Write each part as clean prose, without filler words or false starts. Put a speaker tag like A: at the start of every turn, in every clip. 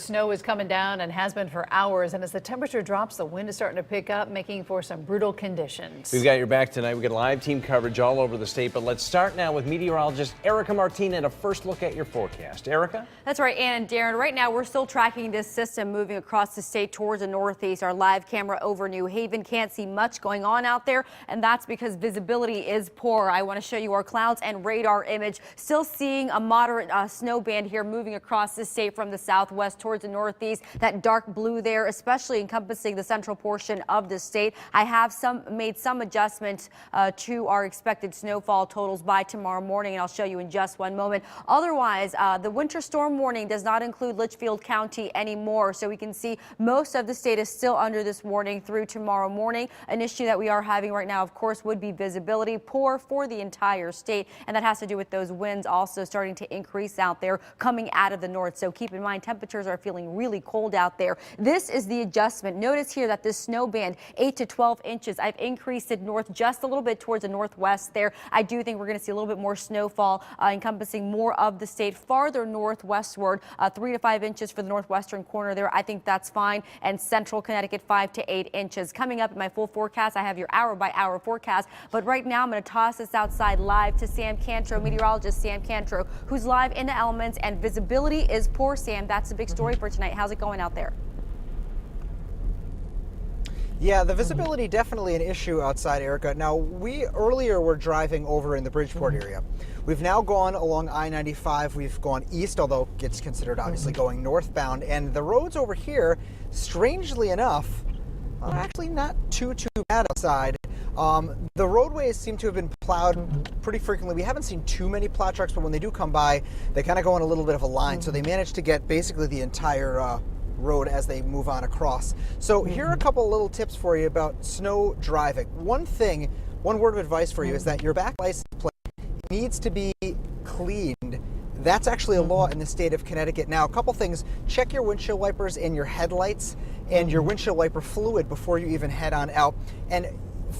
A: Snow is coming down and has been for hours, and as the temperature drops, the wind is starting to pick up, making for some brutal conditions.
B: We've got your back tonight. We got live team coverage all over the state, but let's start now with meteorologist Erica Martina and a first look at your forecast. Erica?
C: That's right, Ann and Darren. Right now, we're still tracking this system moving across the state towards the northeast. Our live camera over New Haven can't see much going on out there, and that's because visibility is poor. I want to show you our clouds and radar image. Still seeing a moderate snow band here moving across the state from the southwest towards the northeast. That dark blue there, especially encompassing the central portion of the state. I have made some adjustments to our expected snowfall totals by tomorrow morning, and I'll show you in just one moment. Otherwise, the winter storm warning does not include Litchfield County anymore, so we can see most of the state is still under this warning through tomorrow morning. An issue that we are having right now, of course, would be visibility, poor for the entire state, and that has to do with those winds also starting to increase out there coming out of the north. So keep in mind, temperatures are feeling really cold out there. This is the adjustment. Notice here that this snow band, 8 to 12 inches, I've increased it north just a little bit towards the northwest there. I do think we're going to see a little bit more snowfall encompassing more of the state farther northwestward, 3 to 5 inches for the northwestern corner there. I think that's fine. And central Connecticut, 5 to 8 inches. Coming up in my full forecast, I have your hour by hour forecast. But right now, I'm going to toss this outside live to Sam Cantro, meteorologist Sam Cantro, who's live in the elements, and visibility is poor. Sam, that's the big story for tonight. How's it going out there?
D: Yeah, the visibility definitely an issue outside, Erica. Now, we earlier were driving over in the Bridgeport area. We've now gone along I-95. We've gone east, although it's considered obviously going northbound. And the roads over here, strangely enough, are actually not too bad outside. The roadways seem to have been plowed pretty frequently. We haven't seen too many plow trucks, but when they do come by, they kind of go in a little bit of a line. So they managed to get basically the entire road as they move on across. So here are a couple little tips for you about snow driving. One word of advice for you is that your back license plate needs to be cleaned. That's actually a law in the state of Connecticut. Now, a couple things. Check your windshield wipers and your headlights and your windshield wiper fluid before you even head on out. And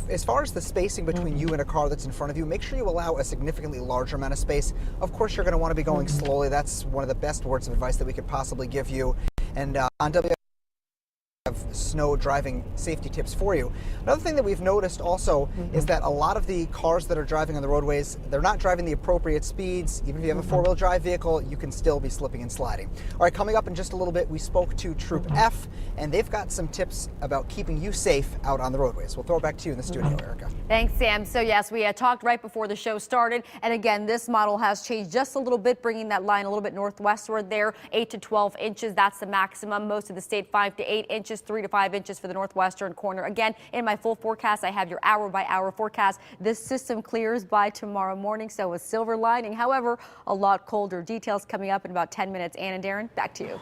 D: as far as the spacing between you and a car that's in front of you, make sure you allow a significantly larger amount of space. Of course, you're going to want to be going slowly. That's one of the best words of advice that we could possibly give you. And on W have snow driving safety tips for you. Another thing that we've noticed also is that a lot of the cars that are driving on the roadways, they're not driving the appropriate speeds. Even if you have a four-wheel drive vehicle, you can still be slipping and sliding. All right, coming up in just a little bit, we spoke to Troop F, and they've got some tips about keeping you safe out on the roadways. We'll throw it back to you in the studio, Erica.
C: Thanks, Sam. So yes, we had talked right before the show started, and again, this model has changed just a little bit, bringing that line a little bit northwestward there, 8 to 12 inches. That's the maximum. Most of the state, 5 to 8 inches, 3 to 5 inches for the northwestern corner. Again, in my full forecast, I have your hour by hour forecast. This system clears by tomorrow morning, so a silver lining. However, a lot colder. Details coming up in about 10 minutes. Ann and Darren, back to you.